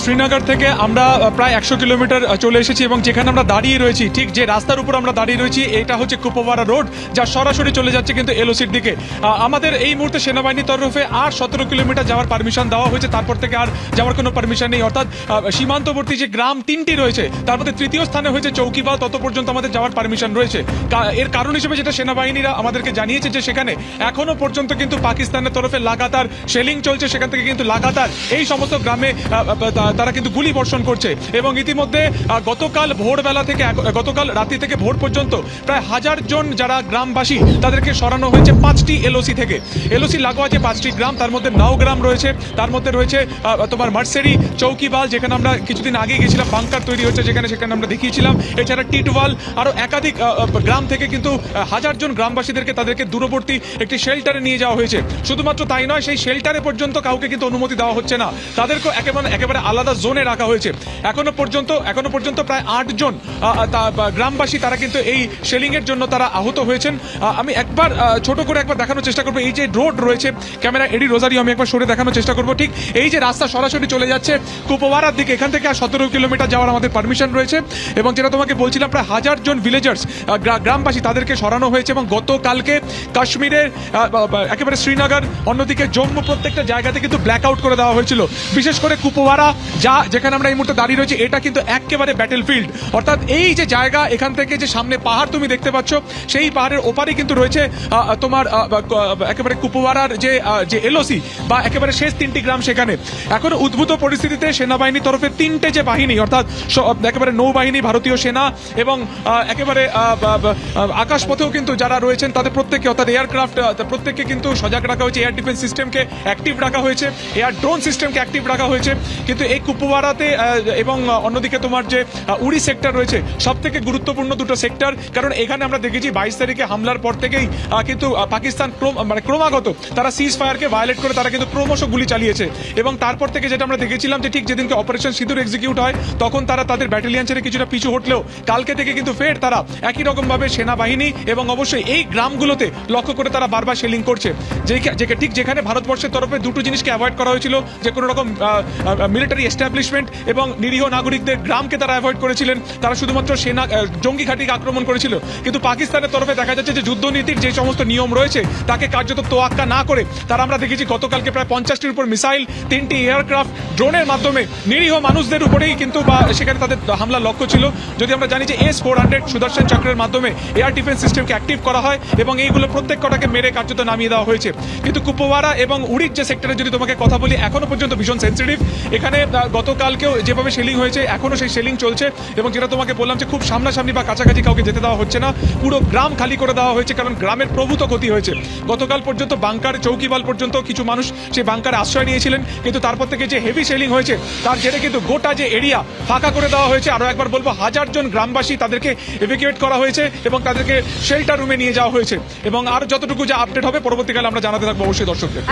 শ্রীনগর থেকে আমরা প্রায় 100 কিলোমিটার চলে এসেছি এবং যেখানে আমরা দাঁড়িয়ে রয়েছি ঠিক যে রাস্তার উপর আমরা দাঁড়িয়ে রয়েছি এটা হচ্ছে কুপওয়ারা রোড, যা সরাসরি চলে যাচ্ছে কিন্তু এলওসির দিকে। আমাদের এই মুহূর্তে সেনাবাহিনীর তরফে আর 17 কিলোমিটার যাওয়ার পারমিশন দেওয়া হয়েছে, তারপর থেকে আর যাওয়ার কোনো পারমিশন নেই। অর্থাৎ সীমান্তবর্তী যে গ্রাম 3টি রয়েছে তার মধ্যে তৃতীয় স্থানে হয়েছে চৌকিবাল, তত পর্যন্ত আমাদের যাওয়ার পারমিশন রয়েছে। এর কারণ হিসেবে যেটা সেনাবাহিনীরা আমাদেরকে জানিয়েছে যে সেখানে এখনো পর্যন্ত কিন্তু পাকিস্তানের তরফে লাগাতার শেলিং চলছে, সেখান থেকে কিন্তু লাগাতার এই সমস্ত গ্রামে তারা কিন্তু গুলি বর্ষণ করছে। এবং ইতিমধ্যে গতকাল ভোরবেলা থেকে গতকাল রাত্রি থেকে ভোর পর্যন্ত প্রায় 1000 জন যারা গ্রামবাসী তাদেরকে সরানো হয়েছে 5টি এলওসি থেকে। এলওসি লাগোয়া যে 5টি গ্রাম তার মধ্যে নাওগ্রাম রয়েছে, তার মধ্যে রয়েছে তোমার মার্সেরি, চৌকিবাল যেখানে আমরা কিছুদিন আগে গেছিলাম, বাংকার তৈরি হচ্ছে সেখানে আমরা দেখিয়েছিলাম, এছাড়া টিটওয়াল, আরো একাধিক গ্রাম থেকে কিন্তু 1000 জন গ্রামবাসীদেরকে তাদেরকে দূরবর্তী একটি শেল্টারে নিয়ে যাওয়া হয়েছে। শুধুমাত্র তাই নয়, সেই শেল্টারে পর্যন্ত কাউকে কিন্তু অনুমতি দেওয়া হচ্ছে না, তাদেরকে একেবারে আলাদা জোনে রাখা হয়েছে। এখনো পর্যন্ত প্রায় 8 জন গ্রামবাসী তারা কিন্তু এই শেলিং এর জন্য তারা আহত হয়েছেন। আমি একবার ছোট করে একবার দেখানোর চেষ্টা করবো, এই যে রোড রয়েছে, ক্যামেরা এডি রোজারিও আমি একবার সরে দেখানোর চেষ্টা করবো। ঠিক এই যে রাস্তা সরাসরি চলে যাচ্ছে কুপওয়ারার দিকে, এখান থেকে আর 17 কিলোমিটার যাওয়ার আমাদের পারমিশন রয়েছে। এবং যেটা তোমাকে বলছিলাম, প্রায় 1000 জন ভিলেজার্স গ্রামবাসী তাদেরকে সরানো হয়েছে। এবং গতকালকে কাশ্মীরের একেবারে শ্রীনগর, অন্যদিকে জম্মু, প্রত্যেকটা জায়গাতে কিন্তু ব্ল্যাক আউট করে দেওয়া হয়েছিল। বিশেষ করে কুপওয়ারা যেখানে আমরা এই মুহূর্তে দাঁড়িয়ে রয়েছি, এটা কিন্তু একেবারে ব্যাটেল ফিল্ড। অর্থাৎ এই যে জায়গা, এখান থেকে যে সামনে পাহাড় তুমি দেখতে পাচ্ছ, সেই পাহাড়ের ওপারে কিন্তু রয়েছে তোমার একেবারে কুপওয়ারার যে এলওসি বা একেবারে শেষ 3টি গ্রাম। সেখানে এখন উদ্ভূত পরিস্থিতিতে সেনাবাহিনীর তরফে 3টে যে বাহিনী, অর্থাৎ একেবারে নৌবাহিনী, ভারতীয় সেনা এবং একেবারে আকাশপথেও কিন্তু যারা রয়েছেন তাদের প্রত্যেকে, অর্থাৎ এয়ারক্রাফট প্রত্যেককে কিন্তু সজাগ রাখা হয়েছে। এয়ার ডিফেন্স সিস্টেমকে অ্যাক্টিভ রাখা হয়েছে, এয়ার ড্রোন সিস্টেমকে অ্যাক্টিভ রাখা হয়েছে। কিন্তু এই কুপওয়ারাতে এবং অন্যদিকে তোমার যে উড়ি সেক্টর রয়েছে, সব থেকে গুরুত্বপূর্ণ দুটো সেক্টর, কারণ এখানে আমরা দেখেছি 22 তারিখে হামলার পর থেকেই কিন্তু পাকিস্তান ক্রমাগত তারা সিজ ফায়ারকে ভায়োলেট করে তারা কিন্তু ক্রমশ গুলি চালিয়েছে। এবং তারপর থেকে যেটা আমরা দেখেছিলাম যে ঠিক যেদিনকে অপারেশন সিঁদুর এক্সিকিউট হয়, তখন তারা তাদের ব্যাটালিয়ন ছেড়ে কিছুটা পিছু হটলেও কালকে থেকে কিন্তু ফের তারা একই রকম ভাবে সেনাবাহিনী এবং অবশ্যই এই গ্রামগুলোতে লক্ষ্য করে তারা বারবার শেলিং করছে। ঠিক যেখানে ভারতবর্ষের তরফে দুটো জিনিসকে অ্যাভয়েড করা হয়েছিল, যে কোনো রকম মিলিটারি এস্টাবলিশমেন্ট এবং নিরীহ নাগরিকদের গ্রামকে তারা অ্যাভয়েড করেছিলেন, তারা শুধুমাত্র জঙ্গি ঘাঁটিকে আক্রমণ করেছিল। কিন্তু পাকিস্তানের তরফে দেখা যাচ্ছে যে যুদ্ধনীতির যে সমস্ত নিয়ম রয়েছে তাকে কার্যত তোয়াক্কা না করে তারা, আমরা দেখেছি গতকালকে প্রায় 50টির উপর মিসাইল, 3টি এয়ারক্রাফট, ড্রোনের মাধ্যমে নিরীহ মানুষদের উপরেই কিন্তু সেখানে তাদের হামলা লক্ষ্য ছিল। যদি আমরা জানি যে S-400 সুদর্শন চক্রের মাধ্যমে এয়ার ডিফেন্স সিস্টেমকে অ্যাক্টিভ করা হয় এবং এইগুলো প্রত্যেক কটাকে মেরে কার্যত নামিয়ে দেওয়া হয়েছে। কিন্তু কুপওয়ারা এবং উড়ির যে সেক্টরে যদি তোমাকে কথা বলি, এখনো পর্যন্ত ভীষণ সেন্সিটিভ। এখানে গতকালকেও যেভাবে শেলিং হয়েছে এখনো সেই শেলিং চলছে। এবং যেটা তোমাকে বললাম যে খুব সামনাসামনি বা কাছাকাছি কাউকে যেতে দেওয়া হচ্ছে না, পুরো গ্রাম খালি করে দেওয়া হয়েছে, কারণ গ্রামের প্রভূত ক্ষতি হয়েছে। গতকাল পর্যন্ত বাংকার, চৌকিবাল পর্যন্ত কিছু মানুষ সেই বাংকারে আশ্রয় নিয়েছিলেন, কিন্তু তারপর থেকে যে হেভি শেলিং হয়েছে তার জেরে কিন্তু গোটা যে এরিয়া ফাঁকা করে দেওয়া হয়েছে। আরো একবার বলবো, 1000 জন গ্রামবাসী তাদেরকে এভিকুয়েট করা হয়েছে এবং তাদেরকে শেল্টার রুমে নিয়ে যাওয়া হয়েছে। এবং আর যতটুকু যে আপডেট হবে পরবর্তীকালে আমরা জানাতে থাকবো অবশ্যই দর্শকদের।